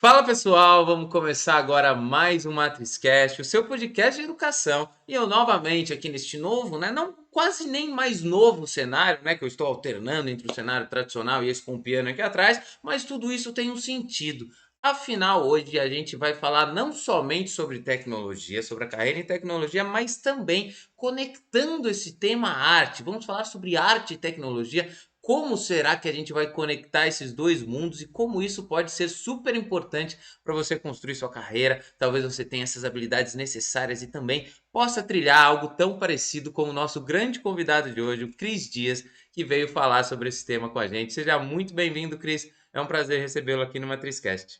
Fala pessoal, vamos começar agora mais um MatrizCast, o seu podcast de educação. E eu novamente aqui neste novo, não quase nem mais novo cenário, que eu estou alternando entre o cenário tradicional e esse com o piano aqui atrás, mas tudo isso tem um sentido. Afinal, hoje a gente vai falar não somente sobre tecnologia, sobre a carreira em tecnologia, mas também conectando esse tema à arte. Vamos falar sobre arte e tecnologia. Como será que a gente vai conectar esses dois mundos e como isso pode ser super importante para você construir sua carreira? Talvez você tenha essas habilidades necessárias e também possa trilhar algo tão parecido como o nosso grande convidado de hoje, o Cris Dias, que veio falar sobre esse tema com a gente. Seja muito bem-vindo, Cris. É um prazer recebê-lo aqui no MatrizCast.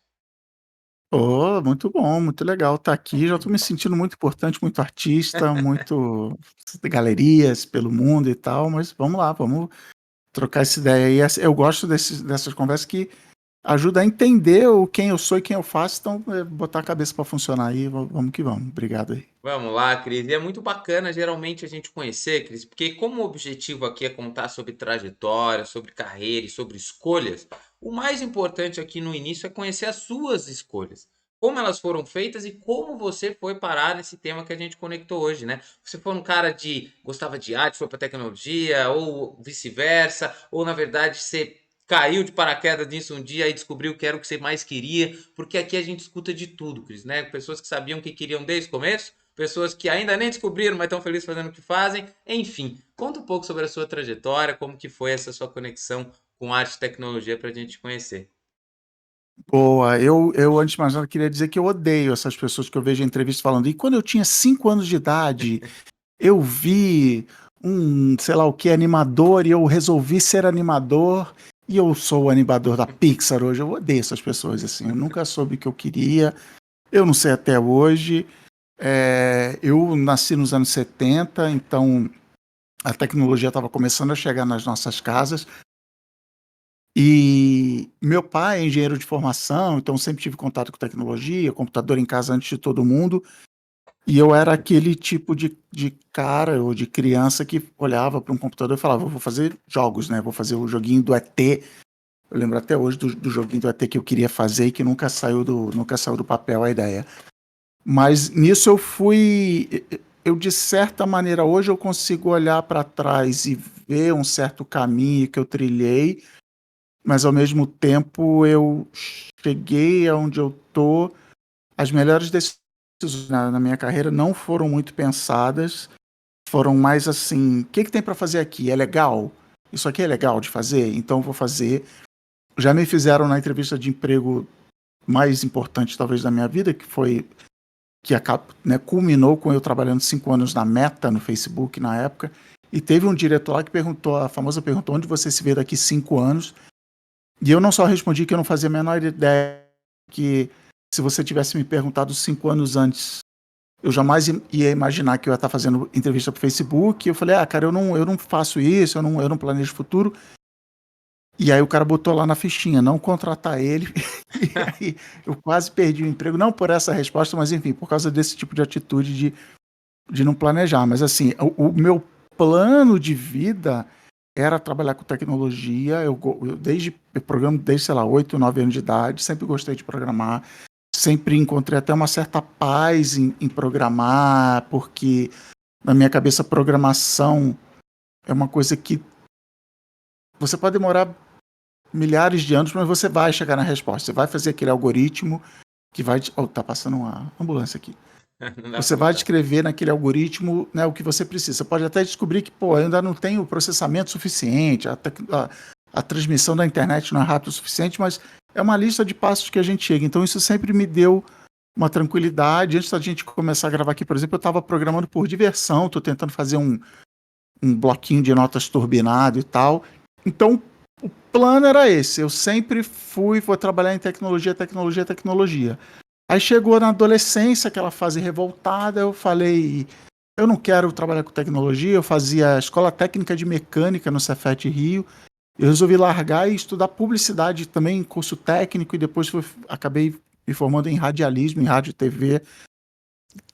Oh, muito bom, muito legal estar aqui. Já estou me sentindo muito importante, muito artista, muito galerias pelo mundo e tal, mas vamos lá, vamos trocar essa ideia aí. Eu gosto dessas conversas que ajudam a entender quem eu sou e quem eu faço, então botar a cabeça para funcionar aí, vamos que vamos. Obrigado aí. Vamos lá, Cris. E é muito bacana geralmente a gente conhecer, Cris, porque como o objetivo aqui é contar sobre trajetória, sobre carreira e sobre escolhas, o mais importante aqui no início é conhecer as suas escolhas. Como elas foram feitas e como você foi parar nesse tema que a gente conectou hoje, né? Você foi um cara de gostava de arte, foi para tecnologia, ou vice-versa, ou na verdade você caiu de paraquedas nisso um dia e descobriu que era o que você mais queria, porque aqui a gente escuta de tudo, Cris, né? Pessoas que sabiam o que queriam desde o começo, pessoas que ainda nem descobriram, mas estão felizes fazendo o que fazem. Enfim, conta um pouco sobre a sua trajetória, como que foi essa sua conexão com arte e tecnologia para a gente conhecer. Boa, eu antes de mais nada queria dizer que eu odeio essas pessoas que eu vejo em entrevista falando, e quando eu tinha 5 anos de idade, eu vi um, sei lá o que, animador, e eu resolvi ser animador, e eu sou o animador da Pixar hoje. Eu odeio essas pessoas, assim. Eu nunca soube o que eu queria, eu não sei até hoje. Eu nasci nos anos 70, então a tecnologia estava começando a chegar nas nossas casas. E meu pai é engenheiro de formação, então sempre tive contato com tecnologia, computador em casa antes de todo mundo. E eu era aquele tipo de cara ou de criança que olhava para um computador e falava, vou fazer jogos, né? Vou fazer o joguinho do ET. Eu lembro até hoje do joguinho do ET que eu queria fazer e que nunca saiu do papel a ideia. Mas nisso eu de certa maneira, hoje eu consigo olhar para trás e ver um certo caminho que eu trilhei, mas ao mesmo tempo eu cheguei aonde eu tô. As melhores decisões na minha carreira não foram muito pensadas, foram mais assim: o que que tem para fazer aqui? É legal? Isso aqui é legal de fazer? Então eu vou fazer. Já me fizeram na entrevista de emprego mais importante, talvez, da minha vida, que foi que né, culminou com eu trabalhando 5 anos na Meta, no Facebook, na época. E teve um diretor lá que perguntou, a famosa pergunta, onde você se vê daqui 5 anos? E eu não só respondi que eu não fazia a menor ideia, que se você tivesse me perguntado 5 anos antes, eu jamais ia imaginar que eu ia estar fazendo entrevista para o Facebook. Eu falei, cara, eu não faço isso, eu não planejo futuro. E aí o cara botou lá na fichinha, não contratar ele. E aí eu quase perdi o emprego, não por essa resposta, mas enfim, por causa desse tipo de atitude de não planejar. Mas assim, o meu plano de vida era trabalhar com tecnologia. Eu programo desde, sei lá, 8, 9 anos de idade, sempre gostei de programar, sempre encontrei até uma certa paz em programar, porque na minha cabeça programação é uma coisa que você pode demorar milhares de anos, mas você vai chegar na resposta. Você vai fazer aquele algoritmo que vai. Oh, tá passando uma ambulância aqui. Não dá Você pra vai notar. descrever naquele algoritmo, né, o que você precisa. Você pode até descobrir que, pô, eu ainda não tenho processamento suficiente, a transmissão da internet não é rápida o suficiente, mas é uma lista de passos que a gente chega. Então isso sempre me deu uma tranquilidade. Antes da gente começar a gravar aqui, por exemplo, eu estava programando por diversão, estou tentando fazer um bloquinho de notas turbinado e tal. Então, o plano era esse. Eu sempre vou trabalhar em tecnologia, tecnologia, tecnologia. Aí chegou na adolescência, aquela fase revoltada, eu falei, eu não quero trabalhar com tecnologia. Eu fazia escola técnica de mecânica no Cefet Rio. Eu resolvi largar e estudar publicidade também, curso técnico, e depois acabei me formando em radialismo, em rádio e TV,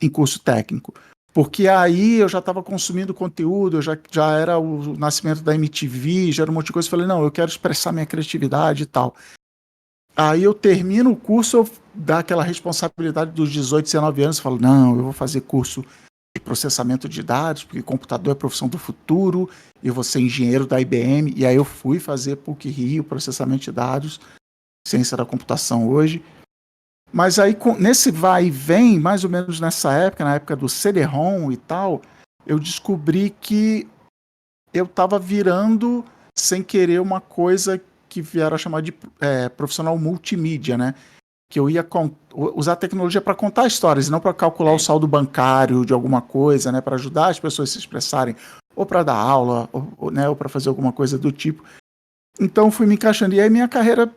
em curso técnico. Porque aí eu já estava consumindo conteúdo, já era o nascimento da MTV, já era um monte de coisa. Eu falei, não, eu quero expressar minha criatividade e tal. Aí eu termino o curso, eu dá aquela responsabilidade dos 18, 19 anos, falo, não, eu vou fazer curso de processamento de dados, porque computador é a profissão do futuro, eu vou ser engenheiro da IBM, e aí eu fui fazer PUC-Rio, processamento de dados, ciência da computação hoje. Mas aí, nesse vai e vem, mais ou menos nessa época, na época do CD-ROM e tal, eu descobri que eu estava virando, sem querer, uma coisa que vieram a chamar de profissional multimídia, né? Que eu ia usar a tecnologia para contar histórias, e não para calcular o Sim. saldo bancário de alguma coisa, né? Para ajudar as pessoas a se expressarem, ou para dar aula, ou para fazer alguma coisa do tipo. Então fui me encaixando. E aí minha carreira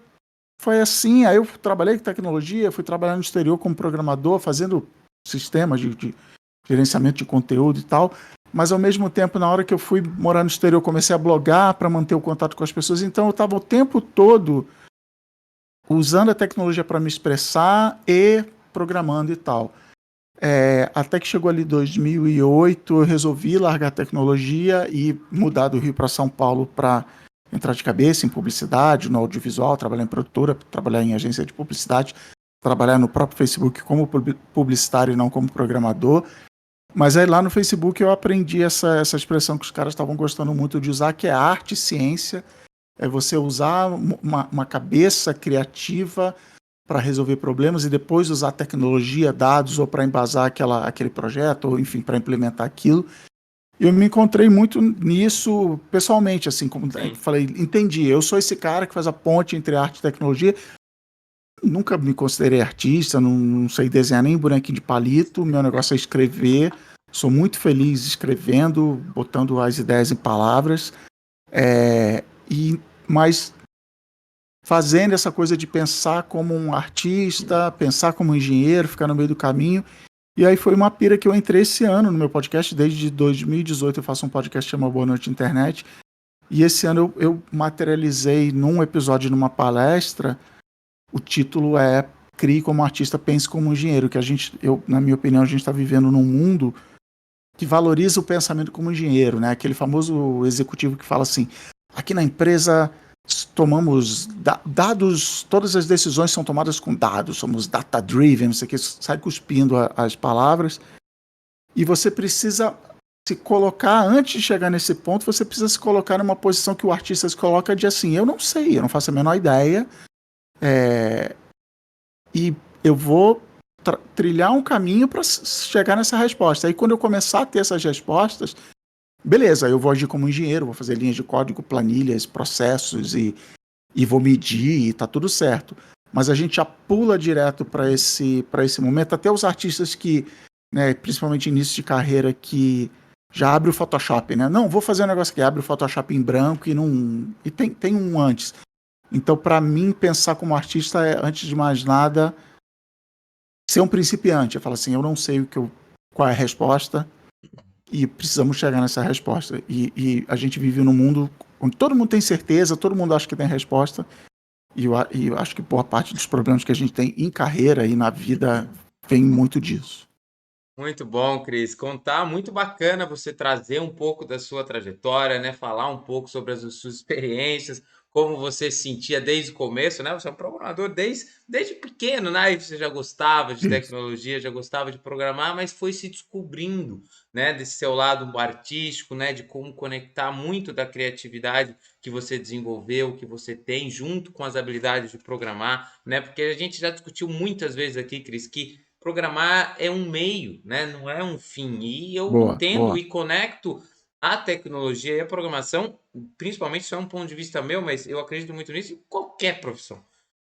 foi assim. Aí eu trabalhei com tecnologia, fui trabalhar no exterior como programador, fazendo sistemas de gerenciamento de conteúdo e tal. Mas ao mesmo tempo, na hora que eu fui morar no exterior, eu comecei a blogar para manter o contato com as pessoas. Então eu estava o tempo todo usando a tecnologia para me expressar e programando e tal. Até que chegou ali 2008, eu resolvi largar a tecnologia e mudar do Rio para São Paulo para entrar de cabeça em publicidade, no audiovisual, trabalhar em produtora, trabalhar em agência de publicidade, trabalhar no próprio Facebook como publicitário e não como programador. Mas aí lá no Facebook eu aprendi essa expressão que os caras estavam gostando muito de usar, que é arte e ciência. É você usar uma cabeça criativa para resolver problemas e depois usar tecnologia, dados, ou para embasar aquele projeto, ou enfim, para implementar aquilo. Eu me encontrei muito nisso pessoalmente, assim, como eu Sim. falei, entendi, eu sou esse cara que faz a ponte entre arte e tecnologia. Nunca me considerei artista, não sei desenhar nem bonequinho de palito, meu negócio é escrever, sou muito feliz escrevendo, botando as ideias em palavras, é, mas fazendo essa coisa de pensar como um artista, pensar como um engenheiro, ficar no meio do caminho. E aí foi uma pira que eu entrei esse ano no meu podcast. Desde 2018 eu faço um podcast chamado Boa Noite Internet. E esse ano eu materializei num episódio, numa palestra, o título é Crie como artista, pense como engenheiro, que na minha opinião, a gente está vivendo num mundo que valoriza o pensamento como engenheiro, né? Aquele famoso executivo que fala assim, aqui na empresa tomamos dados, todas as decisões são tomadas com dados, somos data-driven, não sei o que, sai cuspindo as palavras, e você precisa se colocar, antes de chegar nesse ponto, você precisa se colocar numa posição que o artista se coloca de assim, eu não sei, eu não faço a menor ideia, e eu vou trilhar um caminho para chegar nessa resposta. Aí quando eu começar a ter essas respostas, beleza, eu vou agir como engenheiro, vou fazer linhas de código, planilhas, processos e vou medir e tá tudo certo. Mas a gente já pula direto para esse momento. Até os artistas que, né, principalmente início de carreira, que já abre o Photoshop, né? Não, vou fazer um negócio que abre o Photoshop em branco e tem um antes. Então, para mim, pensar como artista é, antes de mais nada, ser um principiante. Eu falo assim, eu não sei qual é a resposta, e precisamos chegar nessa resposta. E a gente vive num mundo onde todo mundo tem certeza, todo mundo acha que tem resposta, e eu acho que boa parte dos problemas que a gente tem em carreira e na vida vem muito disso. Muito bom, Cris. Contar, muito bacana você trazer um pouco da sua trajetória, né? Falar um pouco sobre as suas experiências, como você se sentia desde o começo, né? Você é um programador desde pequeno, né? E você já gostava de Isso. tecnologia, já gostava de programar, mas foi se descobrindo, né? Desse seu lado artístico, né? De como conectar muito da criatividade que você desenvolveu, que você tem, junto com as habilidades de programar, né? Porque a gente já discutiu muitas vezes aqui, Cris, que programar é um meio, né? Não é um fim. E eu Boa, entendo boa. e conecto a tecnologia e a programação, principalmente isso é um ponto de vista meu, mas eu acredito muito nisso em qualquer profissão,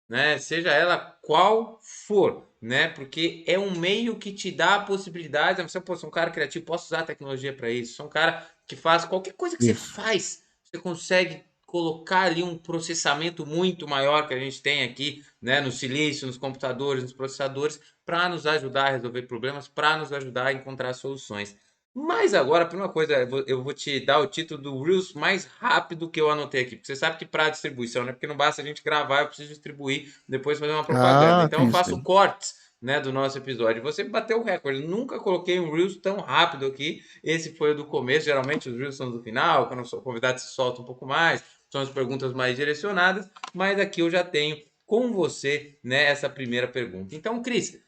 né? Seja ela qual for, né? Porque é um meio que te dá a possibilidade. Você, pô, sou um cara criativo, posso usar a tecnologia para isso. Sou um cara que faz qualquer coisa que você Isso. faz, você consegue colocar ali um processamento muito maior que a gente tem aqui, né? No silício, nos computadores, nos processadores, para nos ajudar a resolver problemas, para nos ajudar a encontrar soluções. Mas agora, a primeira coisa, eu vou te dar o título do Reels mais rápido que eu anotei aqui. Porque você sabe que para distribuição, né? Porque não basta a gente gravar, eu preciso distribuir, depois fazer uma propaganda. Ah, Então eu tem isso faço aí. cortes, né, do nosso episódio. Você bateu o recorde. Eu nunca coloquei um Reels tão rápido aqui. Esse foi o do começo. Geralmente os Reels são do final, quando o convidado se solta um pouco mais. São as perguntas mais direcionadas. Mas aqui eu já tenho com você, né, essa primeira pergunta. Então, Cris,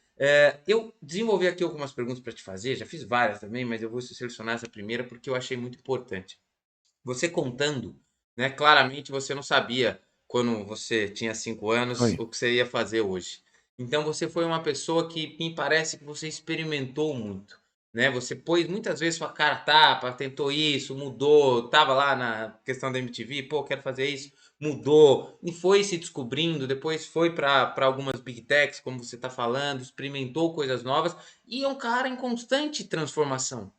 eu desenvolvi aqui algumas perguntas para te fazer, já fiz várias também, mas eu vou selecionar essa primeira porque eu achei muito importante. Você contando, né, claramente você não sabia quando você tinha 5 anos Foi. o que você ia fazer hoje. Então você foi uma pessoa que me parece que você experimentou muito, né? Você pôs muitas vezes sua cara a tapa, tentou isso, mudou, tava lá na questão da MTV, pô, quero fazer isso, mudou e foi se descobrindo, depois foi para algumas big techs, como você está falando, experimentou coisas novas e é um cara em constante transformação.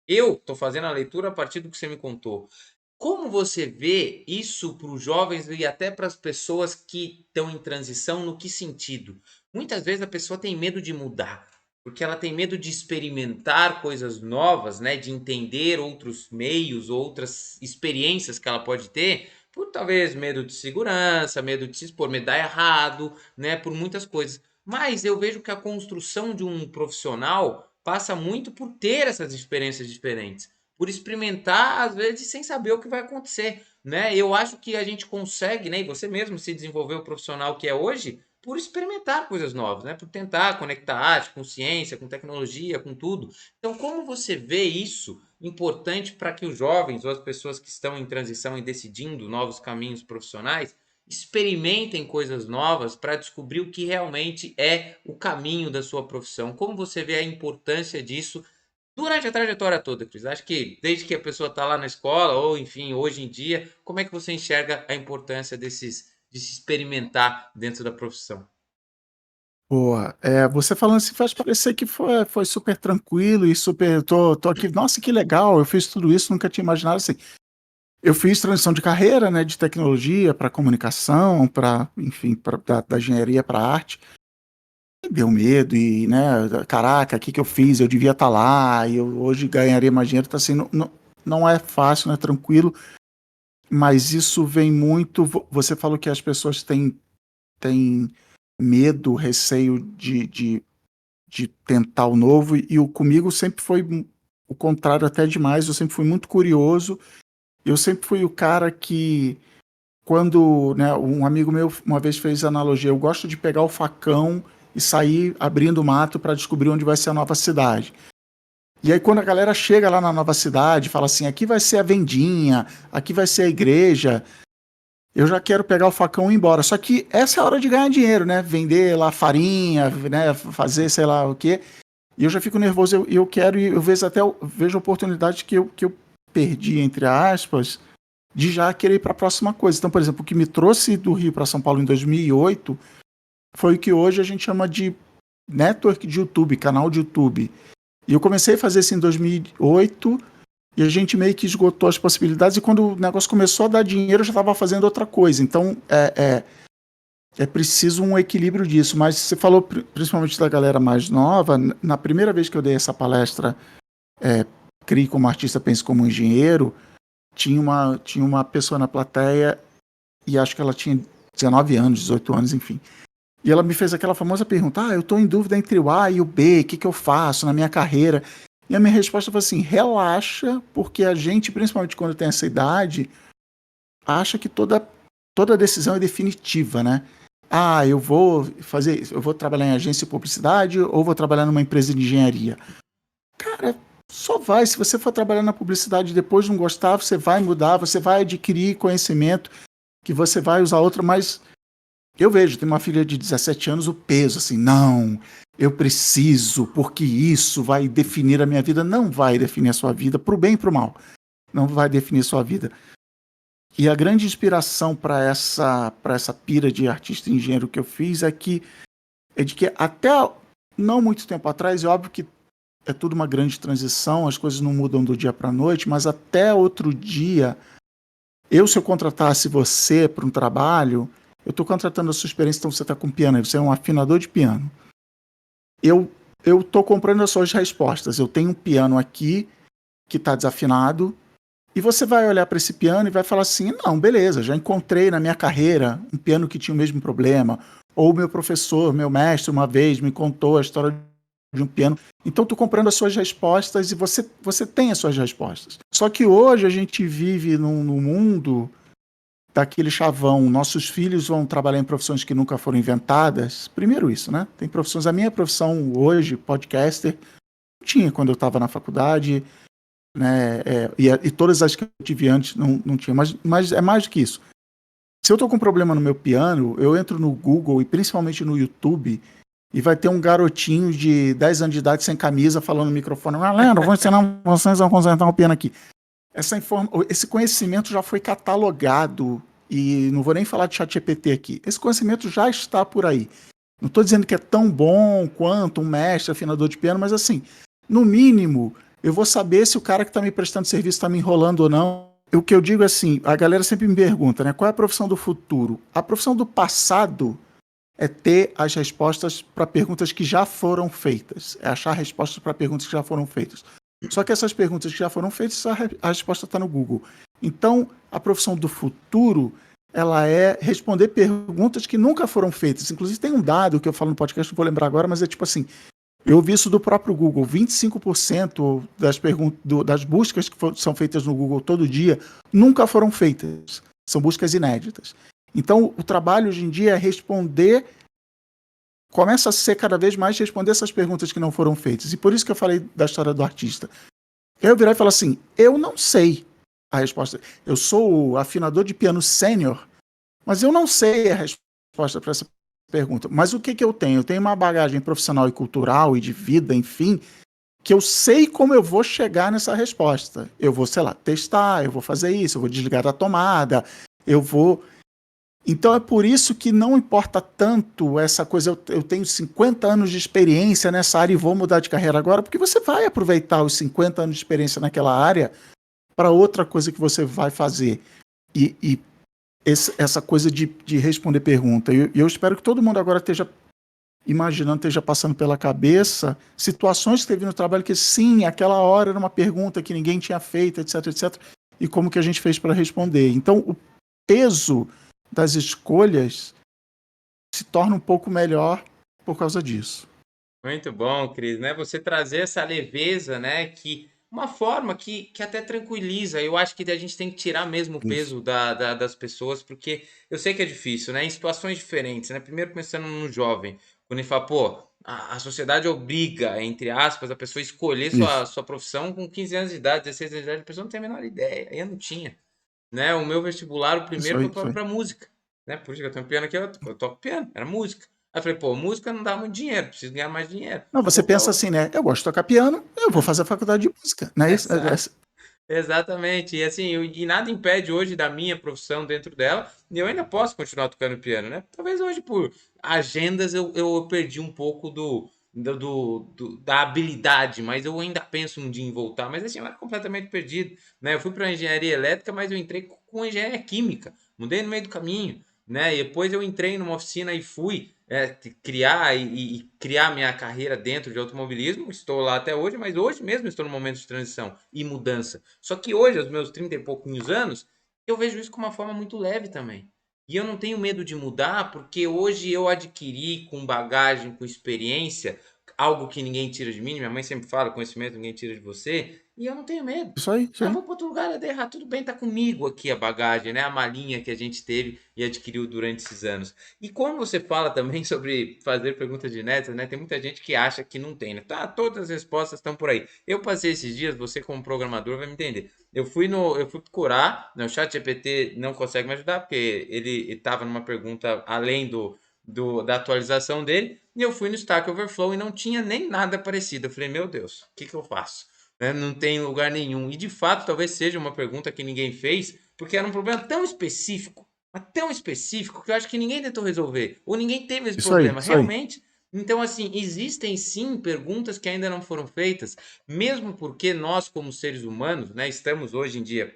Eu estou fazendo a leitura a partir do que você me contou. Como você vê isso para os jovens e até para as pessoas que estão em transição, no que sentido? Muitas vezes a pessoa tem medo de mudar, porque ela tem medo de experimentar coisas novas, né, de entender outros meios, outras experiências que ela pode ter, por talvez medo de segurança, medo de se expor, medo de dar errado, né, por muitas coisas. Mas eu vejo que a construção de um profissional passa muito por ter essas experiências diferentes, por experimentar, às vezes, sem saber o que vai acontecer, né? Eu acho que a gente consegue, né? E você mesmo se desenvolver o profissional que é hoje por experimentar coisas novas, né? Por tentar conectar arte com ciência, com tecnologia, com tudo. Então, como você vê isso importante para que os jovens ou as pessoas que estão em transição e decidindo novos caminhos profissionais experimentem coisas novas para descobrir o que realmente é o caminho da sua profissão? Como você vê a importância disso durante a trajetória toda, Cris? Acho que desde que a pessoa está lá na escola, ou enfim, hoje em dia, como é que você enxerga a importância de se experimentar dentro da profissão? Boa. Você falando assim faz parecer que foi super tranquilo e super. Tô aqui, nossa, que legal, eu fiz tudo isso, nunca tinha imaginado assim. Eu fiz transição de carreira, né, de tecnologia para comunicação, enfim, da engenharia para arte. Deu medo e, né, caraca, o que que eu fiz? Eu devia estar lá, e eu hoje ganharia mais dinheiro. Tá assim, não é fácil, não é tranquilo, mas isso vem muito. Você falou que as pessoas têm medo, receio de tentar o novo, e comigo sempre foi o contrário, até demais. Eu sempre fui muito curioso. Eu sempre fui o cara que, quando, né, um amigo meu uma vez fez analogia, eu gosto de pegar o facão e sair abrindo o mato para descobrir onde vai ser a nova cidade. E aí quando a galera chega lá na nova cidade, fala assim, aqui vai ser a vendinha, aqui vai ser a igreja, eu já quero pegar o facão e ir embora. Só que essa é a hora de ganhar dinheiro, né? Vender lá farinha, né? Fazer sei lá o quê. E eu já fico nervoso, eu quero, e eu vejo oportunidades que eu perdi, entre aspas, de já querer ir para a próxima coisa. Então, por exemplo, o que me trouxe do Rio para São Paulo em 2008 foi o que hoje a gente chama de network de YouTube, canal de YouTube. E eu comecei a fazer isso em 2008 e a gente meio que esgotou as possibilidades, e quando o negócio começou a dar dinheiro eu já estava fazendo outra coisa. Então, é preciso um equilíbrio disso. Mas você falou principalmente da galera mais nova. Na primeira vez que eu dei essa palestra, Crie como artista, pense como engenheiro, tinha uma pessoa na plateia, e acho que ela tinha 19 anos, 18 anos, enfim. E ela me fez aquela famosa pergunta, eu estou em dúvida entre o A e o B, o que eu faço na minha carreira? E a minha resposta foi assim, relaxa, porque a gente, principalmente quando tem essa idade, acha que toda decisão é definitiva, né? Eu vou trabalhar em agência de publicidade ou vou trabalhar numa empresa de engenharia. Cara, só vai. Se você for trabalhar na publicidade e depois não gostar, você vai mudar, você vai adquirir conhecimento que você vai usar outra, mas eu vejo, tem uma filha de 17 anos, o peso, assim, não, eu preciso, porque isso vai definir a minha vida. Não vai definir a sua vida, pro bem e pro mal. Não vai definir a sua vida. E a grande inspiração para essa pira de artista e engenheiro que eu fiz é de que até não muito tempo atrás, é óbvio que é tudo uma grande transição, as coisas não mudam do dia para a noite, mas até outro dia, se eu contratasse você para um trabalho, eu estou contratando a sua experiência, então você está com piano, você é um afinador de piano. Eu estou comprando as suas respostas. Eu tenho um piano aqui que está desafinado, e você vai olhar para esse piano e vai falar assim, não, beleza, já encontrei na minha carreira um piano que tinha o mesmo problema, ou meu professor, meu mestre, uma vez me contou a história de um piano. Então, estou comprando as suas respostas, e você tem as suas respostas. Só que hoje a gente vive num mundo daquele chavão, nossos filhos vão trabalhar em profissões que nunca foram inventadas. Primeiro isso, né? Tem profissões, a minha profissão hoje, podcaster, não tinha quando eu estava na faculdade, né? E todas as que eu tive antes não tinha, mas é mais do que isso. Se eu tô com um problema no meu piano, eu entro no Google e principalmente no YouTube e vai ter um garotinho de 10 anos de idade sem camisa falando no microfone: galera, eu vou ensinar vocês a consertar o piano aqui. Esse conhecimento já foi catalogado e não vou nem falar de ChatGPT aqui. Esse conhecimento já está por aí. Não estou dizendo que é tão bom quanto um mestre afinador de piano, mas assim, no mínimo, eu vou saber se o cara que está me prestando serviço está me enrolando ou não. O que eu digo é assim, a galera sempre me pergunta, né? Qual é a profissão do futuro? A profissão do passado é ter as respostas para perguntas que já foram feitas. É achar respostas para perguntas que já foram feitas. Só que essas perguntas que já foram feitas, a resposta está no Google. Então, a profissão do futuro, ela é responder perguntas que nunca foram feitas. Inclusive, tem um dado que eu falo no podcast, não vou lembrar agora, mas é tipo assim, eu ouvi isso do próprio Google, 25% das buscas que são feitas no Google todo dia nunca foram feitas. São buscas inéditas. Então, o trabalho hoje em dia é responder, começa a ser cada vez mais responder essas perguntas que não foram feitas. E por isso que eu falei da história do artista. Eu virar e falar assim, eu não sei a resposta. Eu sou o afinador de piano sênior, mas eu não sei a resposta para essa pergunta. Mas o que que eu tenho? Eu tenho uma bagagem profissional e cultural e de vida, enfim, que eu sei como eu vou chegar nessa resposta. Eu vou, sei lá, testar, eu vou fazer isso, eu vou desligar a tomada, eu vou... Então é por isso que não importa tanto essa coisa, eu tenho 50 anos de experiência nessa área e vou mudar de carreira agora, porque você vai aproveitar os 50 anos de experiência naquela área para outra coisa que você vai fazer. E essa coisa de responder pergunta. E eu espero que todo mundo agora esteja imaginando, esteja passando pela cabeça situações que teve no trabalho que sim, aquela hora era uma pergunta que ninguém tinha feito, etc, etc. E como que a gente fez para responder. Então o peso das escolhas se torna um pouco melhor por causa disso. Muito bom, Cris, né? Você trazer essa leveza, né? Que uma forma que até tranquiliza. Eu acho que a gente tem que tirar mesmo o Isso. peso das pessoas, porque eu sei que é difícil, né? Em situações diferentes, né? Primeiro pensando no jovem, quando ele fala, pô, a sociedade obriga, entre aspas, a pessoa a escolher Isso. sua profissão com 15 anos de idade, 16 anos de idade, a pessoa não tem a menor ideia. Eu não tinha, né? O meu vestibular, o Isso primeiro foi aí, isso aí. para música, né? Por isso que eu tenho piano aqui, eu toco piano, era música. Aí eu falei, pô, música não dá muito dinheiro, preciso ganhar mais dinheiro. Não, Eu você vou para pensa outra. assim, né? Eu gosto de tocar piano, eu vou fazer a faculdade de música, não é isso? Exato. Exatamente. E assim, e nada impede hoje da minha profissão dentro dela, e eu ainda posso continuar tocando piano, né? Talvez hoje por agendas eu perdi um pouco da habilidade, mas eu ainda penso um dia em voltar. Mas assim, eu era completamente perdido, né? Eu fui para engenharia elétrica, mas eu entrei com engenharia química, mudei no meio do caminho, né? E depois eu entrei numa oficina e fui criar e criar minha carreira dentro de automobilismo. Estou lá até hoje, mas hoje mesmo estou num momento de transição e mudança. Só que hoje, aos meus 30 e pouquinhos anos, eu vejo isso com uma forma muito leve também. E eu não tenho medo de mudar, porque hoje eu adquiri com bagagem, com experiência, algo que ninguém tira de mim. Minha mãe sempre fala: conhecimento ninguém tira de você. E eu não tenho medo. Isso aí, isso Ah, aí. vou para outro lugar, é errar, tudo bem, tá comigo aqui a bagagem, né? A malinha que a gente teve e adquiriu durante esses anos. E quando você fala também sobre fazer perguntas diretas, né? Tem muita gente que acha que não tem, né? Tá, todas as respostas estão por aí. Eu passei esses dias, você como programador vai me entender. Eu fui procurar, né? O chat GPT não consegue me ajudar, porque ele estava numa pergunta além da atualização dele, e eu fui no Stack Overflow e não tinha nem nada parecido. Eu falei, meu Deus, o que que eu faço? Né? Não tem lugar nenhum. E de fato, talvez seja uma pergunta que ninguém fez, porque era um problema tão específico, mas tão específico, que eu acho que ninguém tentou resolver, ou ninguém teve esse Isso aí, problema. isso aí. Realmente. Então, assim, existem sim perguntas que ainda não foram feitas, mesmo porque nós, como seres humanos, né, estamos hoje em dia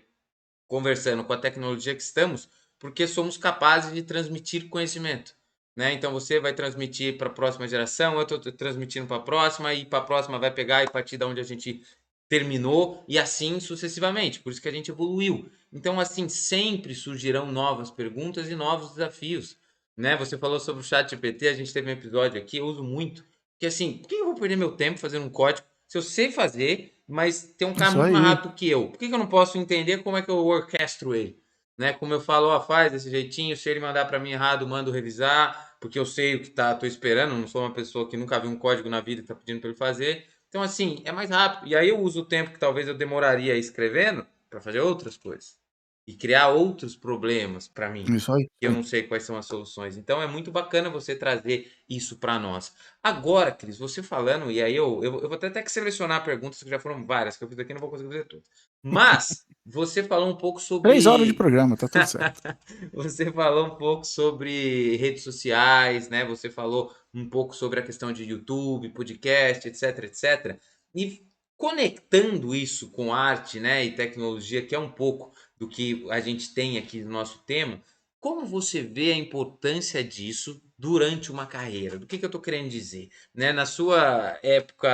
conversando com a tecnologia que estamos, porque somos capazes de transmitir conhecimento. Né? Então você vai transmitir para a próxima geração, eu estou transmitindo para a próxima, e para a próxima vai pegar e partir da onde a gente terminou, e assim sucessivamente. Por isso que a gente evoluiu. Então, assim, sempre surgirão novas perguntas e novos desafios. Né? Você falou sobre o chat GPT, a gente teve um episódio aqui, eu uso muito. Porque assim, por que eu vou perder meu tempo fazendo um código se eu sei fazer, mas tem um cara Isso muito mais aí. rápido que eu? Por que eu não posso entender como é que eu orquestro ele? né? Como eu falo, ó, faz desse jeitinho, se ele mandar para mim errado, mando revisar, porque eu sei o que tô esperando, não sou uma pessoa que nunca viu um código na vida e tá pedindo para ele fazer. Então, assim, é mais rápido. E aí eu uso o tempo que talvez eu demoraria escrevendo para fazer outras coisas e criar outros problemas para mim, Isso aí. que eu não sei quais são as soluções. Então é muito bacana você trazer isso para nós. Agora, Cris, você falando, e aí eu vou até ter que selecionar perguntas, que já foram várias que eu fiz aqui, não vou conseguir fazer todas. Mas você falou um pouco 3 horas de sobre. programa, tá tudo certo. Você falou um pouco sobre redes sociais, né? Você falou um pouco sobre a questão de YouTube, podcast, etc, etc. E conectando isso com arte, né, e tecnologia, que é um pouco do que a gente tem aqui no nosso tema, como você vê a importância disso durante uma carreira? Do que eu estou querendo dizer? Né? Na sua época,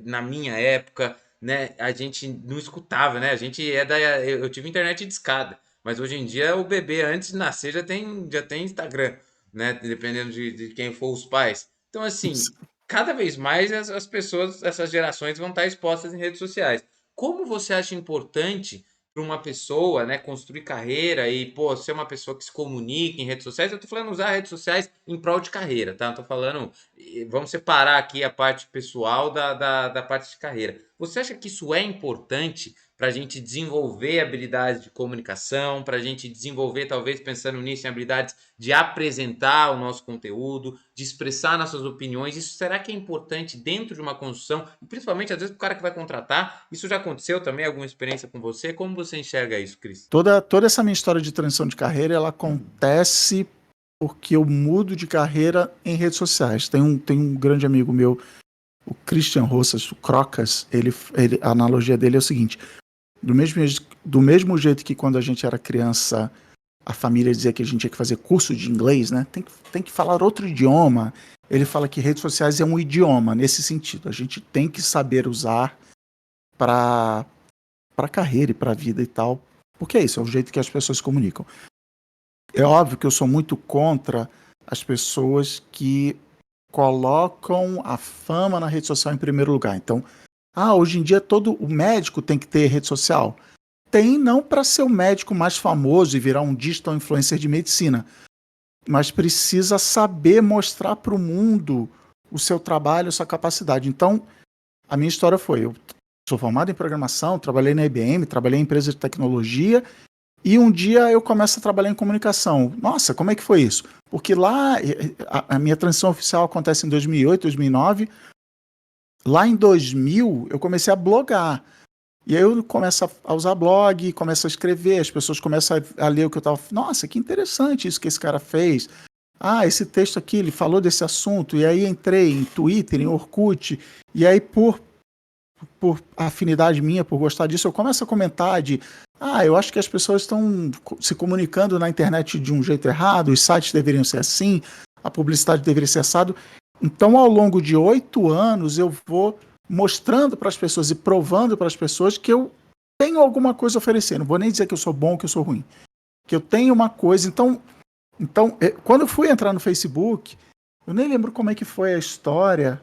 na minha época, né, a gente não escutava, né? A gente é da. Eu tive internet de escada. Mas hoje em dia o bebê antes de nascer já tem Instagram, né? Dependendo de quem for os pais. Então, assim, cada vez mais as pessoas, essas gerações vão estar expostas em redes sociais. Como você acha importante para uma pessoa, né, construir carreira e, pô, ser uma pessoa que se comunica em redes sociais? Eu tô falando usar redes sociais em prol de carreira, tá? Não tô falando. Vamos separar aqui a parte pessoal da parte de carreira. Você acha que isso é importante para a gente desenvolver habilidades de comunicação, para a gente desenvolver, talvez pensando nisso, em habilidades de apresentar o nosso conteúdo, de expressar nossas opiniões? Isso será que é importante dentro de uma construção? E principalmente, às vezes, para o cara que vai contratar, isso já aconteceu também, alguma experiência com você? Como você enxerga isso, Cris? Toda essa minha história de transição de carreira, ela acontece porque eu mudo de carreira em redes sociais. Tem um grande amigo meu, o Christian Rossas, o Crocas, a analogia dele é o seguinte: do mesmo jeito que quando a gente era criança, a família dizia que a gente tinha que fazer curso de inglês, né? Tem que falar outro idioma. Ele fala que redes sociais é um idioma nesse sentido. A gente tem que saber usar para carreira e para vida e tal. Porque é isso, é o jeito que as pessoas se comunicam. É óbvio que eu sou muito contra as pessoas que colocam a fama na rede social em primeiro lugar. Então, hoje em dia todo o médico tem que ter rede social. Tem não para ser o médico mais famoso e virar um digital influencer de medicina, mas precisa saber mostrar para o mundo o seu trabalho, a sua capacidade. Então, a minha história foi: eu sou formado em programação, trabalhei na IBM, trabalhei em empresa de tecnologia, e um dia eu começo a trabalhar em comunicação. Nossa, como é que foi isso? Porque lá, a minha transição oficial acontece em 2008, 2009. Lá em 2000, eu comecei a blogar. E aí eu começo a usar blog, começo a escrever, as pessoas começam a ler o que eu estava... Nossa, que interessante isso que esse cara fez. Esse texto aqui, ele falou desse assunto. E aí entrei em Twitter, em Orkut, e aí por afinidade minha, por gostar disso, eu começo a comentar eu acho que as pessoas estão se comunicando na internet de um jeito errado, os sites deveriam ser assim, a publicidade deveria ser assado. Então, ao longo de 8 anos, eu vou mostrando para as pessoas e provando para as pessoas que eu tenho alguma coisa a oferecer. Não vou nem dizer que eu sou bom ou que eu sou ruim. Que eu tenho uma coisa. Então, quando eu fui entrar no Facebook, eu nem lembro como é que foi a história,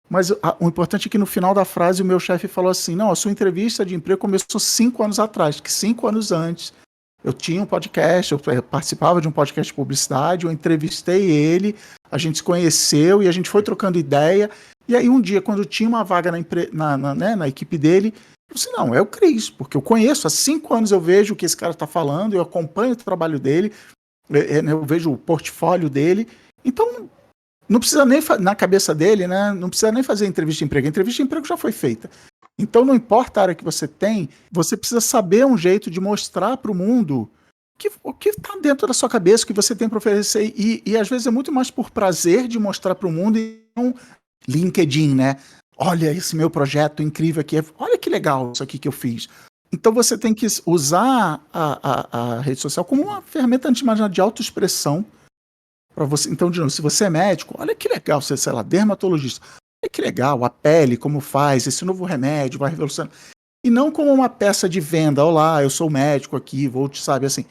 mas o importante é que no final da frase o meu chefe falou assim: não, a sua entrevista de emprego começou 5 anos atrás, que 5 anos antes eu tinha um podcast, eu participava de um podcast de publicidade, eu entrevistei ele, a gente se conheceu e a gente foi trocando ideia. E aí um dia, quando tinha uma vaga na equipe dele, eu disse: não, é o Cris, porque eu conheço, há 5 anos eu vejo o que esse cara está falando, eu acompanho o trabalho dele, eu vejo o portfólio dele. Então, não precisa nem, na cabeça dele, né, não precisa nem fazer entrevista de emprego. A entrevista de emprego já foi feita. Então, não importa a área que você tem, você precisa saber um jeito de mostrar para o mundo o que está dentro da sua cabeça, o que você tem para oferecer. E às vezes é muito mais por prazer de mostrar para o mundo e não LinkedIn, né? Olha esse meu projeto incrível aqui. Olha que legal isso aqui que eu fiz. Então você tem que usar a rede social como uma ferramenta, antes de mais nada, de autoexpressão para você. Então, de novo, se você é médico, olha que legal, você, sei lá, dermatologista. Olha que legal, a pele, como faz, esse novo remédio vai revolucionar. E não como uma peça de venda: olá, eu sou médico aqui, vou te, sabe, assim.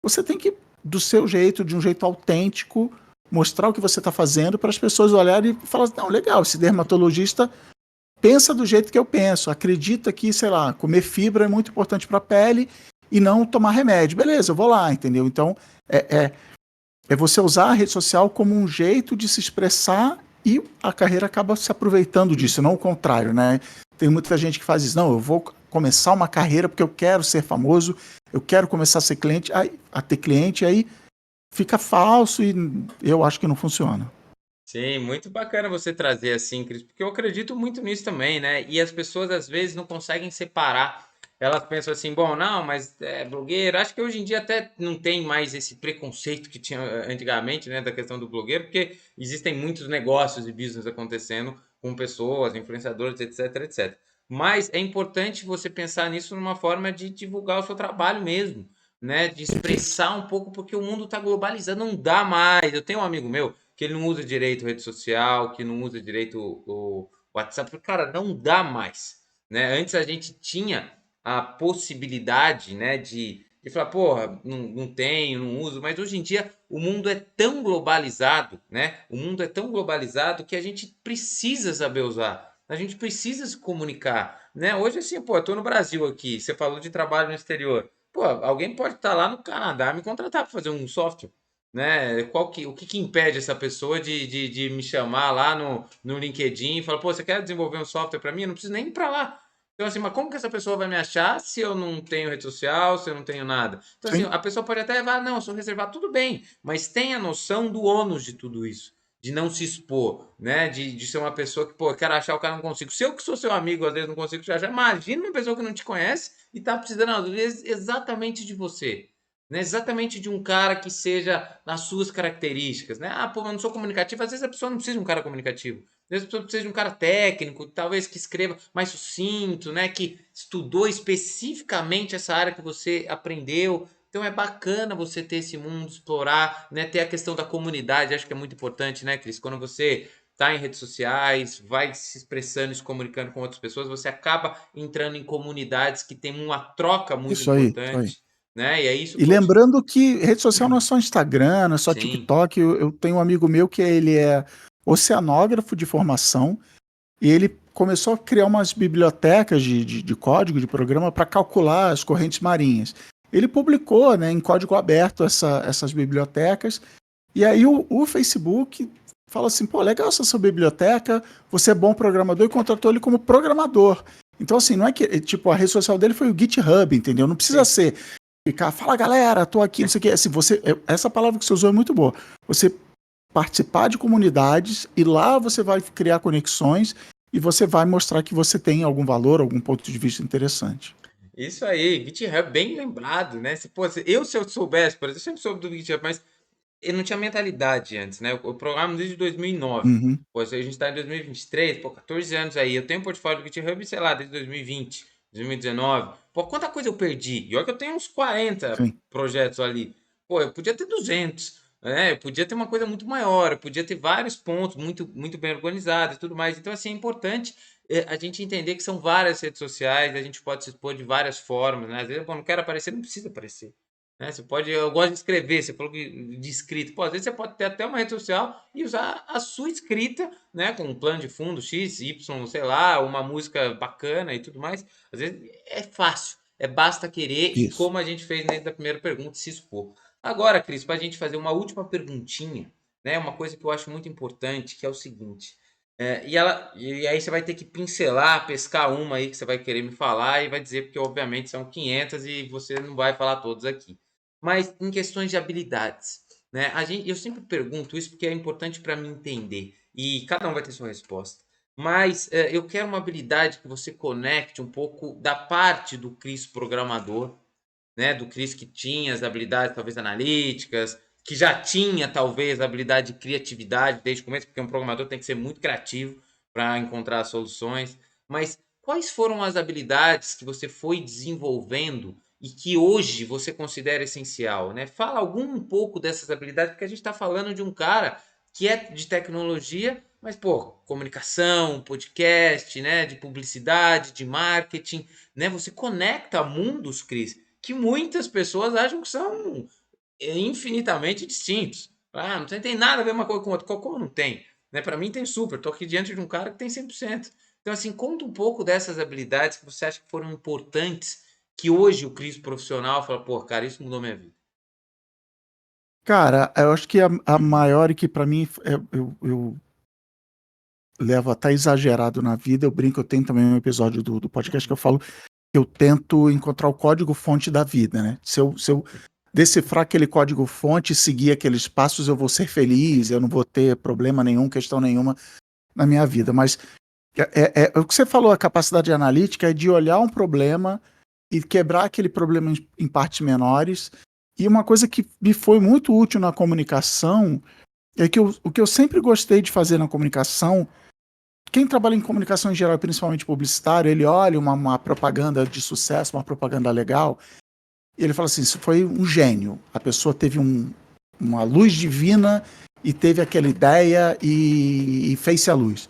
Você tem que, do seu jeito, de um jeito autêntico, mostrar o que você está fazendo para as pessoas olharem e falar: não, legal, esse dermatologista pensa do jeito que eu penso, acredita que, sei lá, comer fibra é muito importante para a pele e não tomar remédio. Beleza, eu vou lá, entendeu? Então, é, é, é você usar a rede social como um jeito de se expressar e a carreira acaba se aproveitando disso, não o contrário, né? Tem muita gente que faz isso, não, eu vou começar uma carreira porque eu quero ser famoso, eu quero começar a ser cliente, a ter cliente, aí fica falso e eu acho que não funciona. Sim, muito bacana você trazer assim, Cris, porque eu acredito muito nisso também, né? E as pessoas às vezes não conseguem separar. Elas pensam assim, bom, não, mas é blogueiro. Acho que hoje em dia até não tem mais esse preconceito que tinha antigamente, né, da questão do blogueiro, porque existem muitos negócios e business acontecendo com pessoas, influenciadores, etc, etc. Mas é importante você pensar nisso numa forma de divulgar o seu trabalho mesmo, né? De Perfeito. expressar um pouco, porque o mundo está globalizando, não dá mais. Eu tenho um amigo meu que ele não usa direito rede social, que não usa direito o WhatsApp. Cara, não dá mais, né? Antes a gente tinha a possibilidade, né, de falar, porra, não tenho, não uso, mas hoje em dia o mundo é tão globalizado, né? O mundo é tão globalizado que a gente precisa saber usar. A gente precisa se comunicar, né? Hoje, assim, pô, eu tô no Brasil aqui, você falou de trabalho no exterior. Pô, alguém pode estar lá no Canadá me contratar para fazer um software, né? O que, que impede essa pessoa de me chamar lá no LinkedIn e falar, pô, você quer desenvolver um software para mim? Eu não preciso nem ir para lá. Então, assim, mas como que essa pessoa vai me achar se eu não tenho rede social, se eu não tenho nada? Então, assim, Sim. a pessoa pode até falar, não, eu sou reservado, tudo bem, mas tenha noção do ônus de tudo isso. De não se expor, né? De ser uma pessoa que, pô, eu quero achar o cara, não consigo. Se eu que sou seu amigo, às vezes não consigo te achar, imagina uma pessoa que não te conhece e tá precisando, às vezes, exatamente de você, né? Exatamente de um cara que seja nas suas características, né? Ah, pô, eu não sou comunicativo. Às vezes a pessoa não precisa de um cara comunicativo. Às vezes a pessoa precisa de um cara técnico, talvez que escreva mais sucinto, né? Que estudou especificamente essa área que você aprendeu. Então é bacana você ter esse mundo, explorar, né? Ter a questão da comunidade, acho que é muito importante, né, Cris? Quando você tá em redes sociais, vai se expressando, se comunicando com outras pessoas, você acaba entrando em comunidades que tem uma troca muito Isso aí, isso aí. importante, né? E aí isso E pode. lembrando que rede social não é só Instagram, não é só Sim, TikTok. Eu tenho um amigo meu que ele é oceanógrafo de formação e ele começou a criar umas bibliotecas de código, de programa para calcular as correntes marinhas. Ele publicou, né, em código aberto essas bibliotecas e aí o Facebook fala assim, pô, legal essa sua biblioteca, você é bom programador e contratou ele como programador. Então, assim, não é que, tipo, a rede social dele foi o GitHub, entendeu? Não precisa sim. ser ficar, fala galera, tô aqui, não sei o que. Assim, essa palavra que você usou é muito boa. Você participar de comunidades e lá você vai criar conexões e você vai mostrar que você tem algum valor, algum ponto de vista interessante. Isso aí, GitHub, bem lembrado, né? Pô, se eu soubesse, por exemplo, eu sempre soube do GitHub, mas eu não tinha mentalidade antes, né? Eu programo desde 2009. Uhum, Pô, se a gente está em 2023, pô, 14 anos aí. Eu tenho um portfólio do GitHub, sei lá, desde 2020, 2019. Pô, quanta coisa eu perdi. E olha que eu tenho uns 40 sim, projetos ali. Pô, eu podia ter 200, né? Eu podia ter uma coisa muito maior, eu podia ter vários pontos muito bem organizados e tudo mais. Então, assim, é importante a gente entender que são várias redes sociais, a gente pode se expor de várias formas, né? Às vezes, pô, não quero aparecer, não precisa aparecer, né? Você pode, eu gosto de escrever, você falou que de escrita. Pô, às vezes você pode ter até uma rede social e usar a sua escrita, né? Com um plano de fundo X, Y, sei lá, uma música bacana e tudo mais. Às vezes é fácil, é basta querer e isso. como a gente fez dentro da primeira pergunta, se expor. Agora, Cris, para a gente fazer uma última perguntinha, né? Uma coisa que eu acho muito importante, que é o seguinte. E aí você vai ter que pincelar, pescar uma aí que você vai querer me falar e vai dizer, porque obviamente são 500 e você não vai falar todos aqui. Mas em questões de habilidades, né? Eu sempre pergunto isso porque é importante para mim entender e cada um vai ter sua resposta. Mas eu quero uma habilidade que você conecte um pouco da parte do Cris programador, né? Do Cris que tinha as habilidades talvez analíticas, que já tinha talvez a habilidade de criatividade desde o começo, porque um programador tem que ser muito criativo para encontrar soluções. Mas quais foram as habilidades que você foi desenvolvendo e que hoje você considera essencial, né? Fala algum um pouco dessas habilidades, porque a gente está falando de um cara que é de tecnologia, mas pô, comunicação, podcast, né, de publicidade, de marketing, né? Você conecta mundos, Cris, que muitas pessoas acham que são infinitamente distintos. Ah, não tem nada a ver uma coisa com outra. Como não tem? Né? Para mim tem super. Estou aqui diante de um cara que tem 100%. Então, assim, conta um pouco dessas habilidades que você acha que foram importantes que hoje o Cris profissional fala, pô, cara, isso mudou minha vida? Cara, eu acho que a maior e que pra mim eu levo até exagerado na vida, eu brinco, eu tenho também um episódio do podcast que eu falo que eu tento encontrar o código-fonte da vida, né? Se eu decifrar aquele código-fonte e seguir aqueles passos, eu vou ser feliz, eu não vou ter problema nenhum, questão nenhuma na minha vida. Mas o que você falou, a capacidade analítica é de olhar um problema e quebrar aquele problema em partes menores. E uma coisa que me foi muito útil na comunicação é que o que eu sempre gostei de fazer na comunicação, quem trabalha em comunicação em geral, principalmente publicitário, ele olha uma propaganda de sucesso, uma propaganda legal, e ele fala assim: isso foi um gênio. A pessoa teve uma luz divina e teve aquela ideia e fez-se a luz.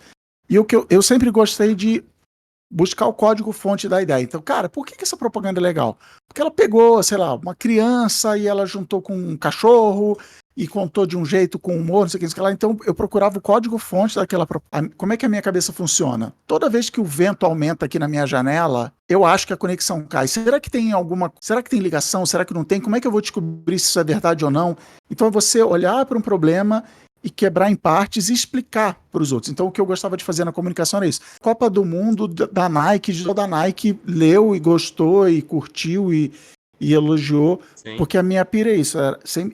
E o que eu sempre gostei de buscar o código-fonte da ideia. Então, cara, por que essa propaganda é legal? Porque ela pegou, sei lá, uma criança e ela juntou com um cachorro e contou de um jeito com humor, não sei o que, não sei o que lá. Então, eu procurava o código-fonte daquela propaganda. Como é que a minha cabeça funciona? Toda vez que o vento aumenta aqui na minha janela, eu acho que a conexão cai. Será que tem alguma. Será que tem ligação? Será que não tem? Como é que eu vou descobrir se isso é verdade ou não? Então, você olhar para um problema e quebrar em partes e explicar para os outros. Então, o que eu gostava de fazer na comunicação era isso. Copa do Mundo da Nike, da Nike leu e gostou e curtiu e elogiou, Sim. porque a minha pira é isso,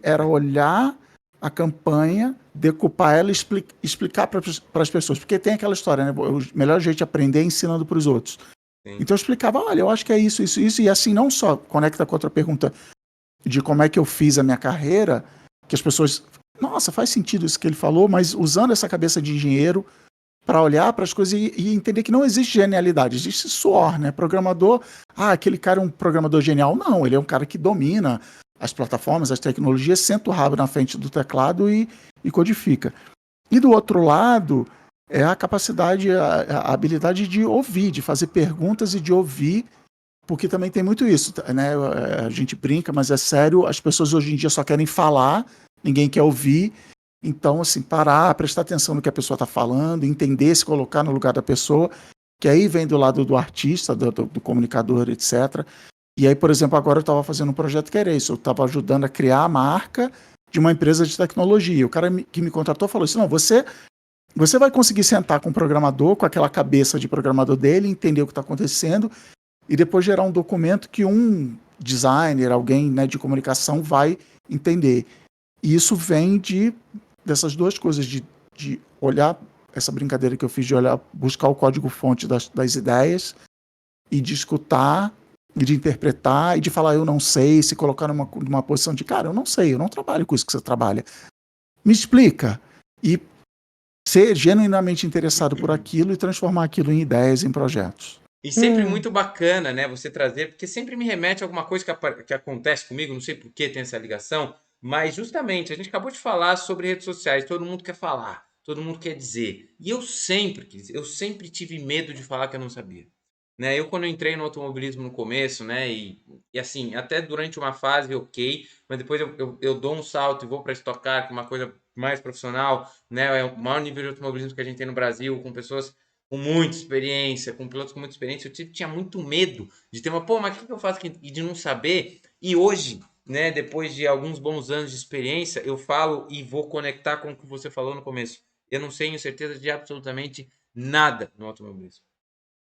era olhar a campanha, decupar ela e explicar para as pessoas. Porque tem aquela história, né? O melhor jeito de aprender é ensinando para os outros. Sim. Então eu explicava, olha, eu acho que é isso, isso, isso, e assim não só conecta com outra pergunta de como é que eu fiz a minha carreira, que as pessoas, nossa, faz sentido isso que ele falou, mas usando essa cabeça de engenheiro para olhar para as coisas e entender que não existe genialidade, existe suor, né? Programador, aquele cara é um programador genial. Não, ele é um cara que domina as plataformas, as tecnologias, senta o rabo na frente do teclado e codifica. E do outro lado, é a capacidade, a habilidade de ouvir, de fazer perguntas e de ouvir, porque também tem muito isso, né? A gente brinca, mas é sério, as pessoas hoje em dia só querem falar, ninguém quer ouvir. Então, assim, parar, prestar atenção no que a pessoa está falando, entender, se colocar no lugar da pessoa, que aí vem do lado do artista, do comunicador, etc. E aí, por exemplo, agora eu estava fazendo um projeto que era isso, eu estava ajudando a criar a marca de uma empresa de tecnologia. O cara que me contratou falou assim: não, você vai conseguir sentar com o programador, com aquela cabeça de programador dele, entender o que está acontecendo e depois gerar um documento que um designer, alguém, né, de comunicação vai entender. E isso vem dessas duas coisas, de olhar essa brincadeira que eu fiz de olhar, buscar o código-fonte das ideias e de escutar e de interpretar e de falar eu não sei, se colocar numa posição de cara, eu não sei, eu não trabalho com isso que você trabalha. Me explica. E ser genuinamente interessado por aquilo e transformar aquilo em ideias, em projetos. E sempre muito bacana, né, você trazer, porque sempre me remete a alguma coisa que acontece comigo, não sei por que tem essa ligação, mas justamente a gente acabou de falar sobre redes sociais, todo mundo quer falar, todo mundo quer dizer. E eu sempre tive medo de falar que eu não sabia. Né, eu quando eu entrei no automobilismo no começo, né, e assim, até durante uma fase ok, mas depois eu dou um salto e vou para Stock Car, que é uma coisa mais profissional, né, é o maior nível de automobilismo que a gente tem no Brasil, com pessoas com muita experiência, com pilotos com muita experiência, tinha muito medo de ter uma, pô, mas o que eu faço aqui? E de não saber. E hoje, né, depois de alguns bons anos de experiência, eu falo e vou conectar com o que você falou no começo. Eu não tenho certeza de absolutamente nada no automobilismo.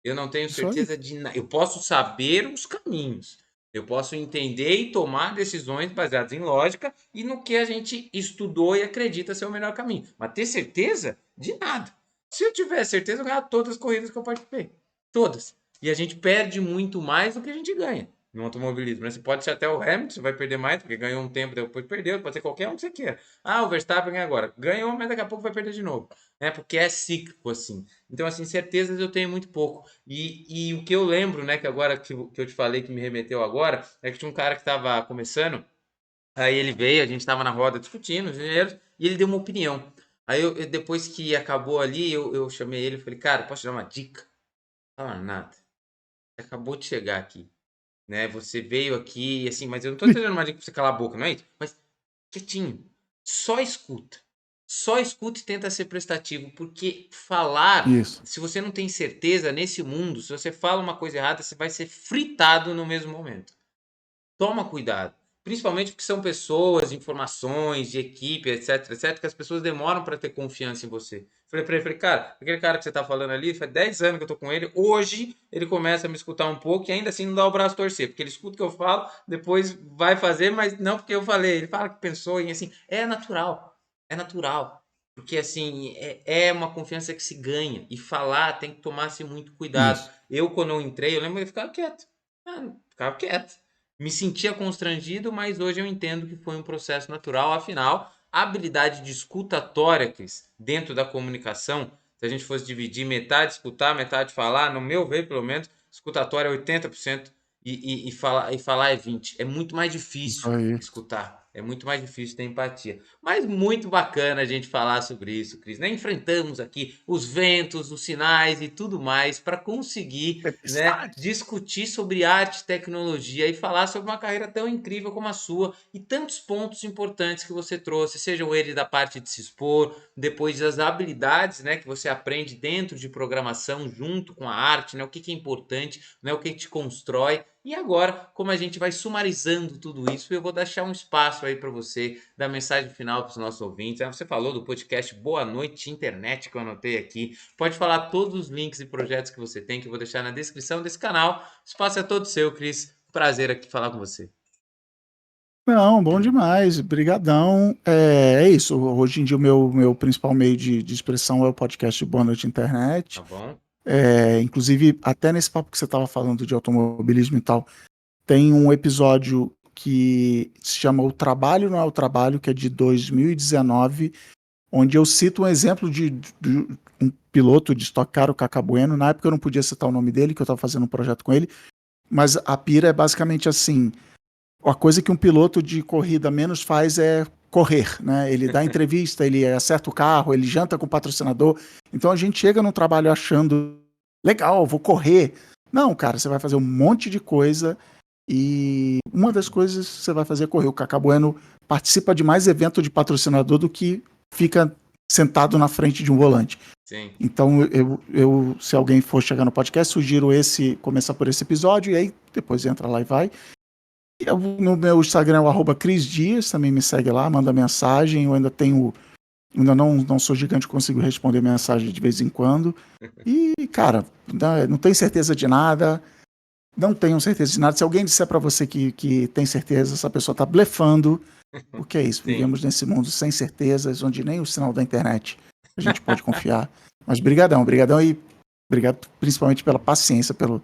Eu não tenho Isso aí. certeza de nada. Eu posso saber os caminhos. Eu posso entender e tomar decisões baseadas em lógica e no que a gente estudou e acredita ser o melhor caminho. Mas ter certeza de nada. Se eu tiver certeza, eu ganho todas as corridas que eu participei. Todas. E a gente perde muito mais do que a gente ganha no automobilismo. Né? Você pode ser até o Hamilton, você vai perder mais, porque ganhou um tempo, depois perdeu. Pode ser qualquer um que você queira. O Verstappen ganha agora. Ganhou, mas daqui a pouco vai perder de novo. Né? Porque é cíclico assim. Então, assim, certezas eu tenho muito pouco. E o que eu lembro, né, que agora que eu te falei que me remeteu agora, é que tinha um cara que estava começando, aí ele veio, a gente estava na roda discutindo, os engenheiros, e ele deu uma opinião. Aí depois que acabou ali, eu chamei ele e falei, cara, posso te dar uma dica? Não, nada. Você acabou de chegar aqui, né? Você veio aqui, assim, mas eu não tô te dando uma dica pra você calar a boca, não é isso? Mas quietinho, só escuta. só escuta e tenta ser prestativo, porque falar, Isso. se você não tem certeza nesse mundo, se você fala uma coisa errada, você vai ser fritado no mesmo momento. Toma cuidado. Principalmente porque são pessoas, informações de equipe, etc, etc, que as pessoas demoram para ter confiança em você. Falei para ele, cara, aquele cara que você tá falando ali, faz 10 anos que eu tô com ele, hoje ele começa a me escutar um pouco e ainda assim não dá o braço a torcer, porque ele escuta o que eu falo, depois vai fazer, mas não porque eu falei. Ele fala que pensou e assim, é natural. É natural. Porque assim, é uma confiança que se ganha. E falar tem que tomar-se muito cuidado. Isso. Eu, quando eu entrei, eu lembro que eu ficava quieto. Ficava quieto. Me sentia constrangido, mas hoje eu entendo que foi um processo natural. Afinal, a habilidade de escutatória, Cris, dentro da comunicação, se a gente fosse dividir metade escutar, metade falar, no meu ver, pelo menos, escutatória é 80% e falar é 20%. É muito mais Isso difícil aí. escutar. É muito mais difícil ter empatia. Mas muito bacana a gente falar sobre isso, Cris. Né? Enfrentamos aqui os ventos, os sinais e tudo mais para conseguir, né, Tempestade. discutir sobre arte e tecnologia e falar sobre uma carreira tão incrível como a sua e tantos pontos importantes que você trouxe, sejam eles da parte de se expor, depois das habilidades, né, que você aprende dentro de programação junto com a arte, né, o que é importante, né, o que te constrói. E agora, como a gente vai sumarizando tudo isso, eu vou deixar um espaço aí para você dar mensagem final para os nossos ouvintes. Você falou do podcast Boa Noite Internet, que eu anotei aqui. Pode falar todos os links e projetos que você tem, que eu vou deixar na descrição desse canal. O espaço é todo seu, Cris. Prazer aqui falar com você. Não, bom demais, brigadão. É isso, hoje em dia o meu principal meio de expressão é o podcast Boa Noite Tá Internet. bom? Inclusive, até nesse papo que você estava falando de automobilismo e tal, tem um episódio que se chama O Trabalho Não é o Trabalho, que é de 2019, onde eu cito um exemplo de um piloto de Stock Car, o Cacá Bueno. Na época eu não podia citar o nome dele, que eu estava fazendo um projeto com ele, mas a pira é basicamente assim: a coisa que um piloto de corrida menos faz é correr, né? Ele dá entrevista, ele acerta o carro, ele janta com o patrocinador. Então a gente chega no trabalho achando legal, vou correr. Não, cara, você vai fazer um monte de coisa e uma das coisas que você vai fazer é correr. O Cacá Bueno participa de mais evento de patrocinador do que fica sentado na frente de um volante. Sim. Então, se alguém for chegar no podcast, sugiro começar por esse episódio, e aí depois entra lá e vai. No meu Instagram é o @Cris Dias, também me segue lá, manda mensagem. Eu ainda não sou gigante, consigo responder mensagem de vez em quando. E, cara, não tenho certeza de nada, não tenho certeza de nada. Se alguém disser para você que tem certeza, essa pessoa tá blefando, porque é isso, Sim. vivemos nesse mundo sem certezas, onde nem o sinal da internet a gente pode confiar. Mas brigadão, brigadão, e obrigado principalmente pela paciência, pela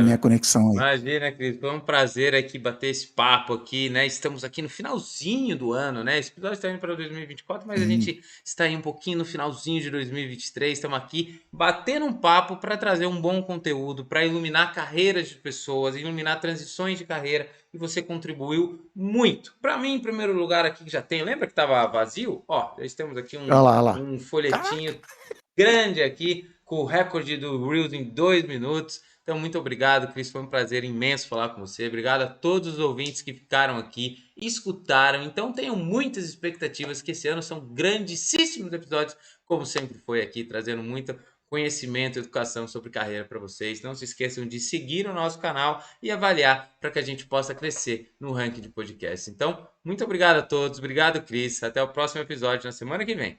minha Ah, conexão aí. imagina, Cris, foi um prazer aqui bater esse papo aqui, né? Estamos aqui no finalzinho do ano, né? Esse episódio está indo para 2024, mas a Sim. gente está aí um pouquinho no finalzinho de 2023. Estamos aqui batendo um papo para trazer um bom conteúdo, para iluminar carreiras de pessoas, iluminar transições de carreira, e você contribuiu muito. Para mim, em primeiro lugar, aqui que já tem, lembra que estava vazio? Ó, já temos aqui Olha lá, olha lá. um Caraca! folhetinho grande aqui, com o recorde do Reels em 2 minutos. Então, muito obrigado, Cris. Foi um prazer imenso falar com você. Obrigado a todos os ouvintes que ficaram aqui, escutaram. Então, tenho muitas expectativas que esse ano são grandíssimos episódios, como sempre foi aqui, trazendo muito conhecimento e educação sobre carreira para vocês. Não se esqueçam de seguir o nosso canal e avaliar para que a gente possa crescer no ranking de podcast. Então, muito obrigado a todos. Obrigado, Cris. Até o próximo episódio na semana que vem.